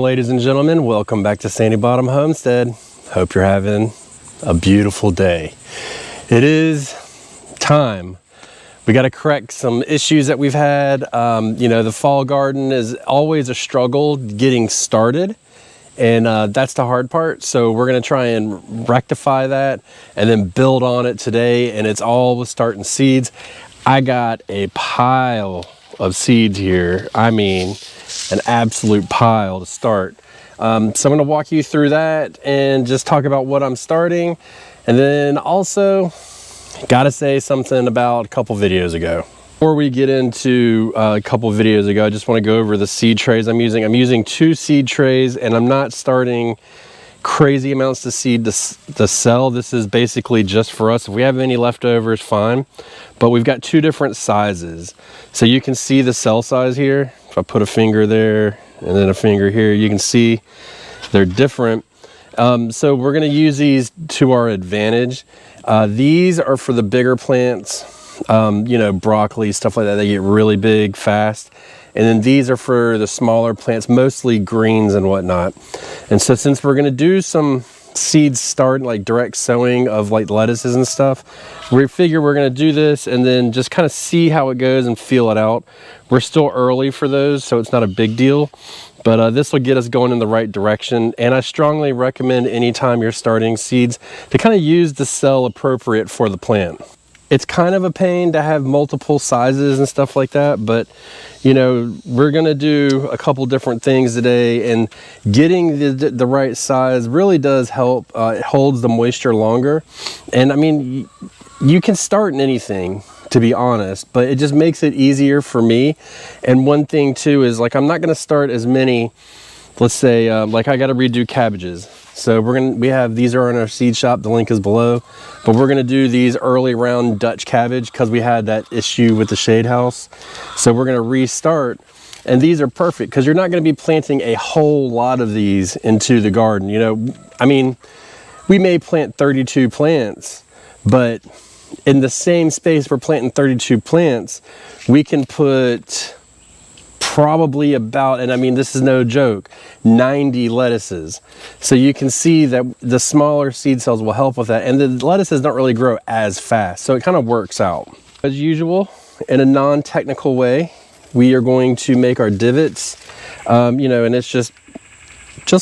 Ladies and gentlemen, welcome back to Sandy Bottom Homestead. Hope you're having a beautiful day. It is time. We got to correct some issues that we've had. The fall garden is always a struggle getting started, and that's the hard part. So we're going to try and rectify that and then build on it today, and it's all with starting seeds. I got a pile of seeds here. I mean, an absolute pile to start. So I'm going to walk you through that and just talk about what I'm starting. And then also, gotta say something about a couple videos ago. Before we get into a couple videos ago, I just want to go over the seed trays I'm using. I'm using 2 seed trays, and I'm not starting crazy amounts of seed to sell. This is basically just for us. If we have any leftovers, fine. But we've got 2 different sizes. So you can see the cell size here. If I put a finger there and then a finger here, you can see they're different. So we're going to use these to our advantage. These are for the bigger plants, broccoli, stuff like that. They get really big fast. And then these are for the smaller plants, mostly greens and whatnot. And so since we're going to do some seeds starting, like direct sowing of like lettuces and stuff, we figure we're going to do this and then just kind of see how it goes and feel it out. We're still early for those, so it's not a big deal, but this will get us going in the right direction. And I strongly recommend anytime you're starting seeds to kind of use the cell appropriate for the plant. It's kind of a pain to have multiple sizes and stuff like that, but we're gonna do a couple different things today, and getting the right size really does help. It holds the moisture longer. And I mean, you can start in anything, to be honest, but it just makes it easier for me. And one thing too is, like, I'm not gonna start as many, let's say, like I gotta redo cabbages. So these are in our seed shop, the link is below, but we're gonna do these early round Dutch cabbage because we had that issue with the shade house. So we're gonna restart, and these are perfect because you're not gonna be planting a whole lot of these into the garden. I mean, we may plant 32 plants, but in the same space we're planting 32 plants, we can put probably about, and I mean, this is no joke, 90 lettuces. So you can see that the smaller seed cells will help with that, and the lettuces don't really grow as fast, so it kind of works out. As usual, in a non-technical way, we are going to make our divots, and it's just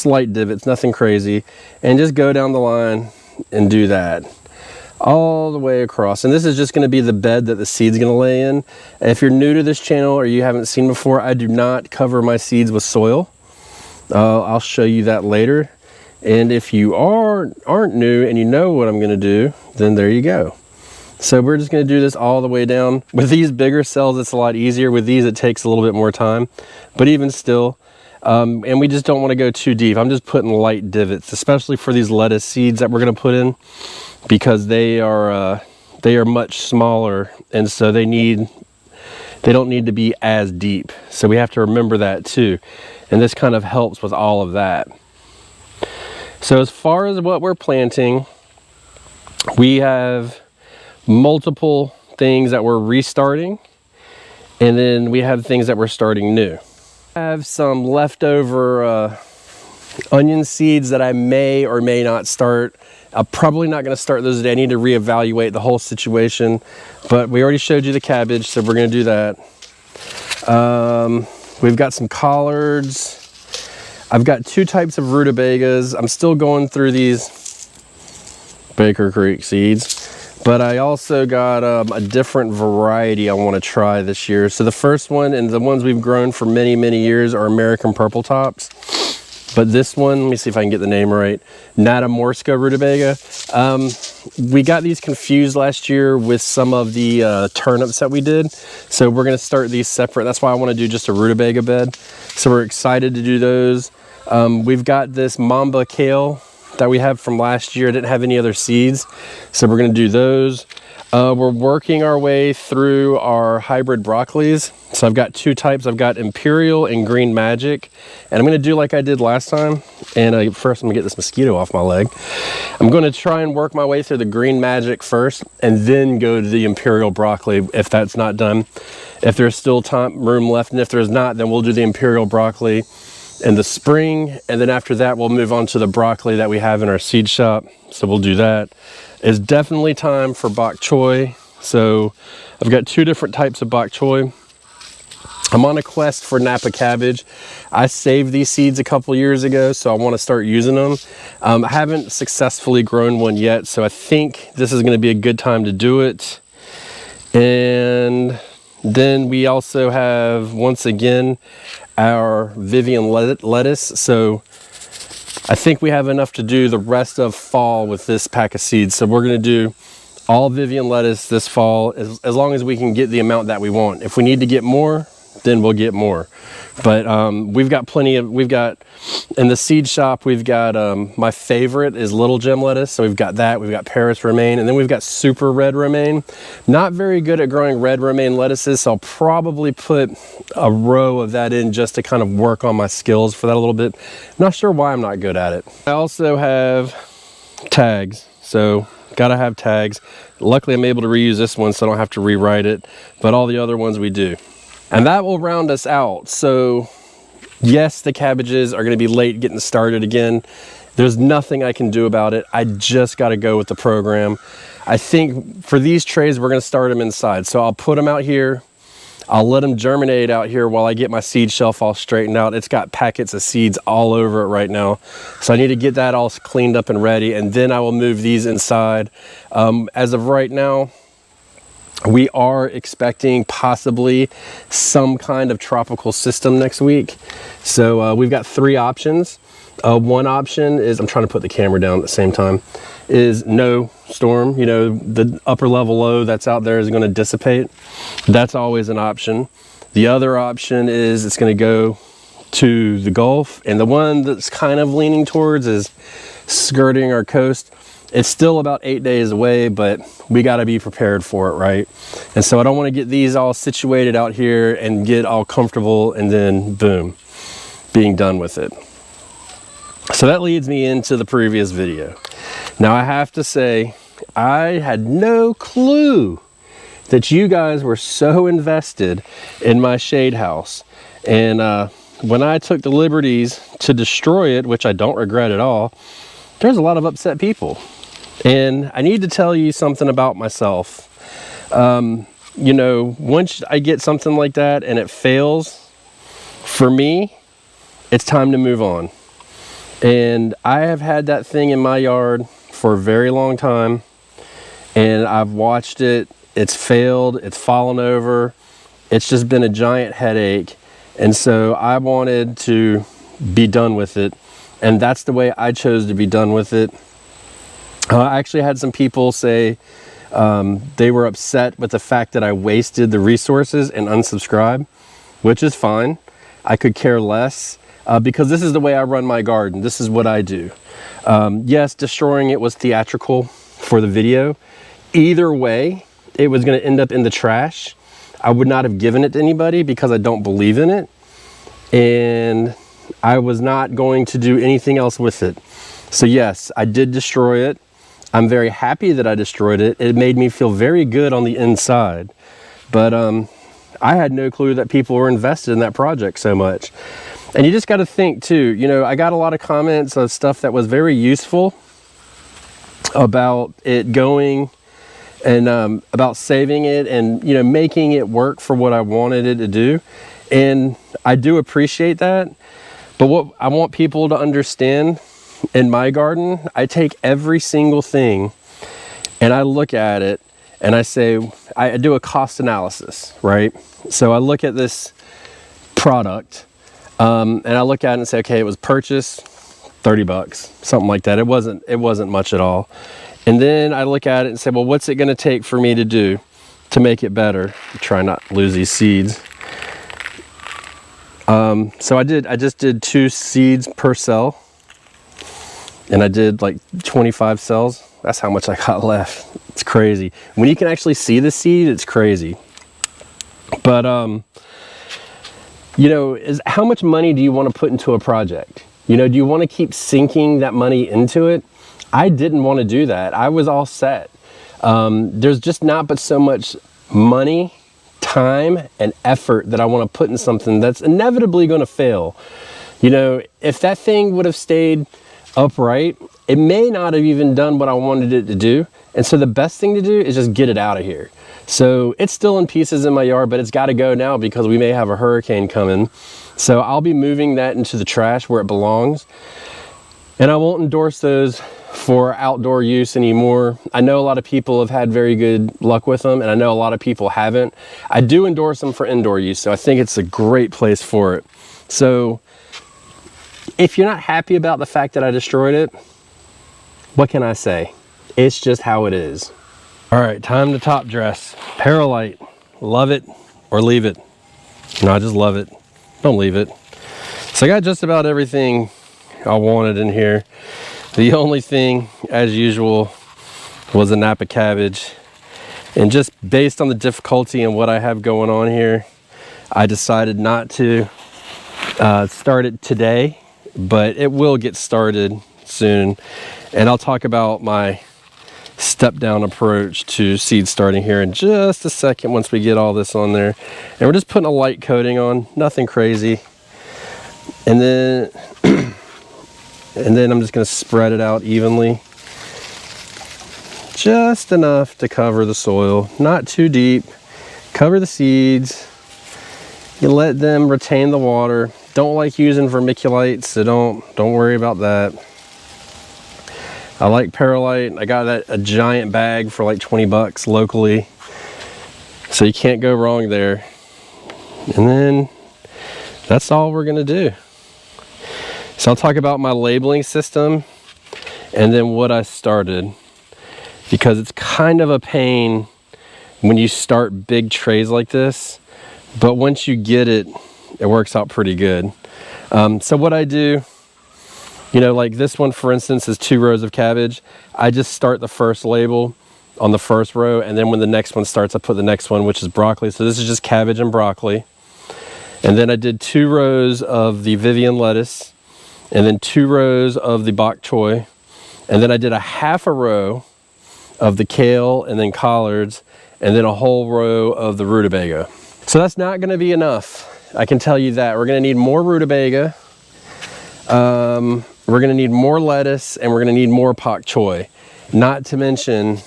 light divots, nothing crazy, and just go down the line and do that all the way across. And this is just going to be the bed that the seed's going to lay in. If you're new to this channel or you haven't seen before, I do not cover my seeds with soil. I'll show you that later. And if you aren't new and you know what I'm going to do, then there you go. So we're just going to do this all the way down. With these bigger cells, it's a lot easier. With these, it takes a little bit more time, but even still, and we just don't want to go too deep. I'm just putting light divots, especially for these lettuce seeds that we're going to put in, because they are much smaller, and so they don't need to be as deep. So we have to remember that too. And this kind of helps with all of that. So as far as what we're planting, we have multiple things that we're restarting, and then we have things that we're starting new. I have some leftover onion seeds that I may or may not start. I'm probably not going to start those today. I need to reevaluate the whole situation, but we already showed you the cabbage, so we're going to do that. We've got some collards. I've got 2 types of rutabagas. I'm still going through these Baker Creek seeds, but I also got a different variety I want to try this year. So the first one, and the ones we've grown for many, many years, are American Purple Tops. But this one, let me see if I can get the name right, Natamorska rutabaga. We got these confused last year with some of the turnips that we did. So we're gonna start these separate. That's why I wanna do just a rutabaga bed. So we're excited to do those. We've got this Mamba kale that we have from last year. I didn't have any other seeds, so we're gonna do those. We're working our way through our hybrid broccolis. So I've got 2 types. I've got Imperial and Green Magic. And I'm gonna do like I did last time. And first I'm gonna get this mosquito off my leg. I'm gonna try and work my way through the Green Magic first, and then go to the Imperial broccoli if that's not done. If there's still room left, and if there's not, then we'll do the Imperial broccoli in the spring, and then after that we'll move on to the broccoli that we have in our seed shop. So we'll do that. It's definitely time for bok choy. So I've got 2 different types of bok choy. I'm on a quest for Napa cabbage. I saved these seeds a couple years ago, so I want to start using them. I haven't successfully grown one yet, so I think this is going to be a good time to do it. And then we also have, once again, our Vivian lettuce. So I think we have enough to do the rest of fall with this pack of seeds. So we're going to do all Vivian lettuce this fall, as long as we can get the amount that we want. If we need to get more, then we'll get more. But we've got plenty of, in the seed shop, we've got, my favorite is little gem lettuce. So we've got that, we've got Paris romaine, and then we've got super red romaine. Not very good at growing red romaine lettuces, so I'll probably put a row of that in just to kind of work on my skills for that a little bit. Not sure why I'm not good at it. I also have tags, so gotta have tags. Luckily I'm able to reuse this one, so I don't have to rewrite it, but all the other ones we do. And that will round us out. So yes, the cabbages are going to be late getting started again. There's nothing I can do about it. I just got to go with the program. I think for these trays, we're going to start them inside. So I'll put them out here. I'll let them germinate out here while I get my seed shelf all straightened out. It's got packets of seeds all over it right now. So I need to get that all cleaned up and ready. And then I will move these inside. As of right now, we are expecting possibly some kind of tropical system next week. So we've got 3 options. One option is, I'm trying to put the camera down at the same time, is no storm. You know, the upper level low that's out there is going to dissipate. That's always an option. The other option is it's going to go to the Gulf. And the one that's kind of leaning towards is skirting our coast. It's still about 8 days away, but we got to be prepared for it, right? And so I don't want to get these all situated out here and get all comfortable and then boom, being done with it. So that leads me into the previous video. Now I have to say, I had no clue that you guys were so invested in my shade house. And when I took the liberties to destroy it, which I don't regret at all, there's a lot of upset people. And I need to tell you something about myself. You know, once I get something like that and it fails, for me, it's time to move on. And I have had that thing in my yard for a very long time, and I've watched it. It's failed, it's fallen over. It's just been a giant headache. And so I wanted to be done with it. And that's the way I chose to be done with it. I actually had some people say they were upset with the fact that I wasted the resources and unsubscribed, which is fine. I could care less because this is the way I run my garden. This is what I do. Yes, destroying it was theatrical for the video. Either way, it was going to end up in the trash. I would not have given it to anybody because I don't believe in it. And I was not going to do anything else with it. So yes, I did destroy it. I'm very happy that I destroyed it. It made me feel very good on the inside. But I had no clue that people were invested in that project so much. And you just got to think too, you know, I got a lot of comments of stuff that was very useful about it going and about saving it and, you know, making it work for what I wanted it to do. And I do appreciate that. But what I want people to understand, in my garden, I take every single thing and I look at it and I say, I do a cost analysis, right? So I look at this product and I look at it and say, okay, it was purchased 30 bucks, something like that. It wasn't much at all. And then I look at it and say, well, what's it going to take for me to do to make it better? Try not to lose these seeds. So I just did 2 seeds per cell. And I did like 25 cells. That's how much I got left. It's crazy. When you can actually see the seed, it's crazy. But, you know, how much money do you want to put into a project? You know, do you want to keep sinking that money into it? I didn't want to do that. I was all set. There's just not but so much money, time, and effort that I want to put in something that's inevitably going to fail. You know, if that thing would have stayed upright, it may not have even done what I wanted it to do. And so the best thing to do is just get it out of here. So it's still in pieces in my yard, but it's got to go now because we may have a hurricane coming. So I'll be moving that into the trash where it belongs. And I won't endorse those for outdoor use anymore. I know a lot of people have had very good luck with them, and I know a lot of people haven't. I do endorse them for indoor use, so I think it's a great place for it. So if you're not happy about the fact that I destroyed it, what can I say? It's just how it is. All right, time to top dress. Perlite, love it or leave it. No, I just love it. Don't leave it. So I got just about everything I wanted in here. The only thing, as usual, was a Napa cabbage. And just based on the difficulty and what I have going on here, I decided not to start it today, but it will get started soon. And I'll talk about my step down approach to seed starting here in just a second once we get all this on there. And we're just putting a light coating on, nothing crazy. And then I'm just going to spread it out evenly, just enough to cover the soil, not too deep. Cover the seeds. You let them retain the water. Don't like using vermiculite, so don't worry about that. I like perlite. I got a giant bag for like 20 bucks locally, so you can't go wrong there. And then that's all we're gonna do. So I'll talk about my labeling system and then what I started, because it's kind of a pain when you start big trays like this, but once you get it, it works out pretty good. So what I do, you know, like this one, for instance, is 2 rows of cabbage. I just start the first label on the first row, and then when the next one starts, I put the next one, which is broccoli. So this is just cabbage and broccoli. And then I did 2 rows of the Vivian lettuce, and then 2 rows of the bok choy. And then I did a half a row of the kale and then collards, and then a whole row of the rutabaga. So that's not gonna be enough. I can tell you that. We're gonna need more rutabaga. We're gonna need more lettuce, and we're gonna need more bok choy. Not to mention,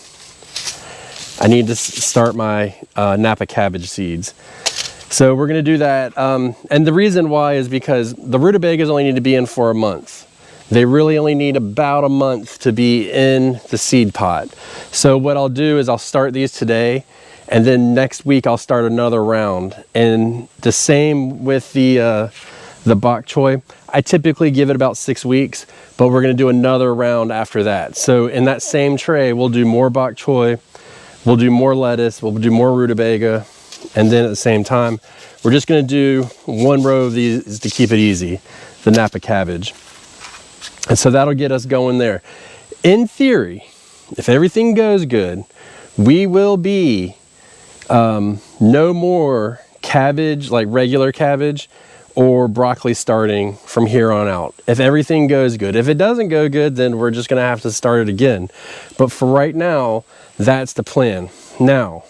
I need to start my Napa cabbage seeds. So we're gonna do that. And the reason why is because the rutabagas only need to be in for a month. They really only need about a month to be in the seed pot. So what I'll do is I'll start these today, and then next week I'll start another round. And the same with the bok choy. I typically give it about 6 weeks, but we're gonna do another round after that. So in that same tray, we'll do more bok choy, we'll do more lettuce, we'll do more rutabaga, and then at the same time, we're just gonna do 1 row of these to keep it easy, the Napa cabbage. And so that'll get us going there. In theory, if everything goes good, we will be no more cabbage, like regular cabbage, or broccoli starting from here on out, if everything goes good. If it doesn't go good, then we're just gonna have to start it again. But for right now, that's the plan. Now,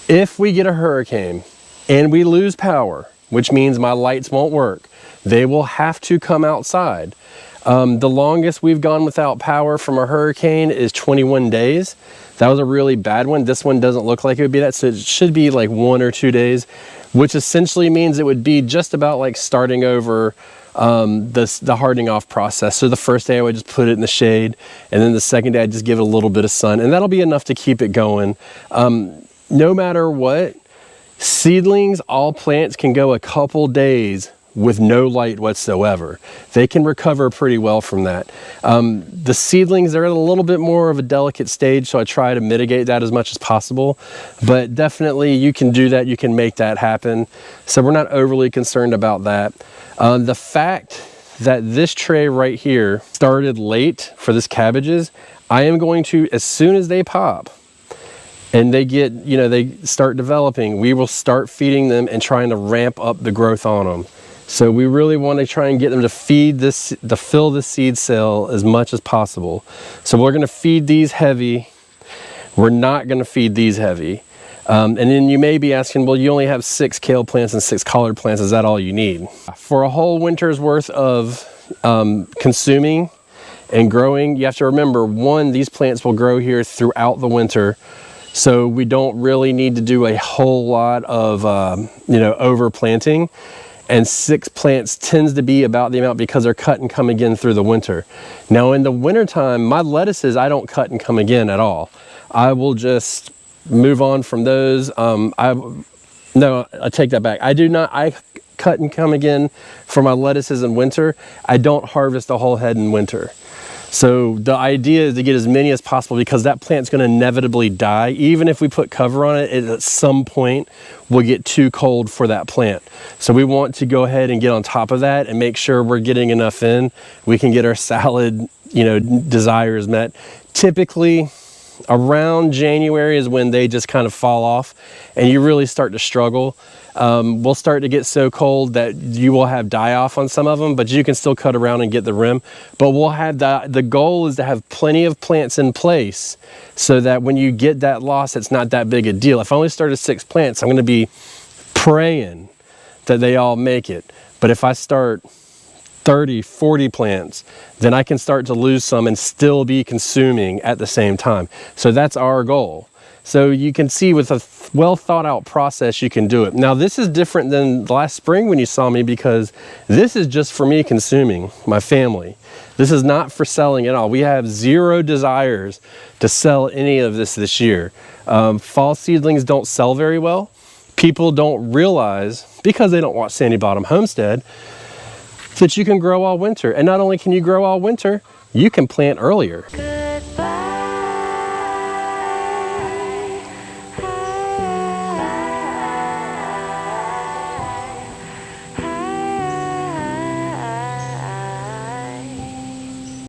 if we get a hurricane and we lose power, which means my lights won't work, they will have to come outside. The longest we've gone without power from a hurricane is 21 days. That was a really bad one. This one doesn't look like it would be that, so it should be like 1 or 2 days, which essentially means it would be just about like starting over the hardening off process. So the first day I would just put it in the shade, and then the second day I'd just give it a little bit of sun, and that'll be enough to keep it going. No matter what, seedlings, all plants can go a couple days with no light whatsoever. They can recover pretty well from that. The seedlings, they're at a little bit more of a delicate stage, so I try to mitigate that as much as possible. But definitely you can do that, you can make that happen. So we're not overly concerned about that. The fact that this tray right here started late for this cabbages, I am going to, as soon as they pop, and they get, you know, they start developing, we will start feeding them and trying to ramp up the growth on them. So we really want to try and get them to feed this, to fill the seed cell as much as possible. So we're going to feed these heavy. We're not going to feed these heavy. And then you may be asking, well, you only have 6 kale plants and 6 collard plants. Is that all you need? For a whole winter's worth of consuming and growing, you have to remember, one, these plants will grow here throughout the winter. So we don't really need to do a whole lot of, overplanting. And 6 plants tends to be about the amount because they're cut and come again through the winter. Now in the wintertime, my lettuces, I don't cut and come again at all. I will just move on from those. No, I take that back. I cut and come again for my lettuces in winter. I don't harvest a whole head in winter. So the idea is to get as many as possible because that plant's going to inevitably die. Even if we put cover on it, it at some point will get too cold for that plant. So we want to go ahead and get on top of that and make sure we're getting enough in. We can get our salad, desires met. Typically, around January is when they just kind of fall off and you really start to struggle. We'll start to get so cold that you will have die off on some of them, but you can still cut around and get the rim. But we'll have the goal is to have plenty of plants in place so that when you get that loss, it's not that big a deal. If I only started 6 plants, I'm going to be praying that they all make it. But if I start 30, 40 plants, then I can start to lose some and still be consuming at the same time. So that's our goal. So you can see with a well thought out process, you can do it. Now this is different than last spring when you saw me because this is just for me consuming, my family. This is not for selling at all. We have 0 desires to sell any of this year. Fall seedlings don't sell very well. People don't realize, because they don't watch Sandy Bottom Homestead, that you can grow all winter. And not only can you grow all winter, you can plant earlier.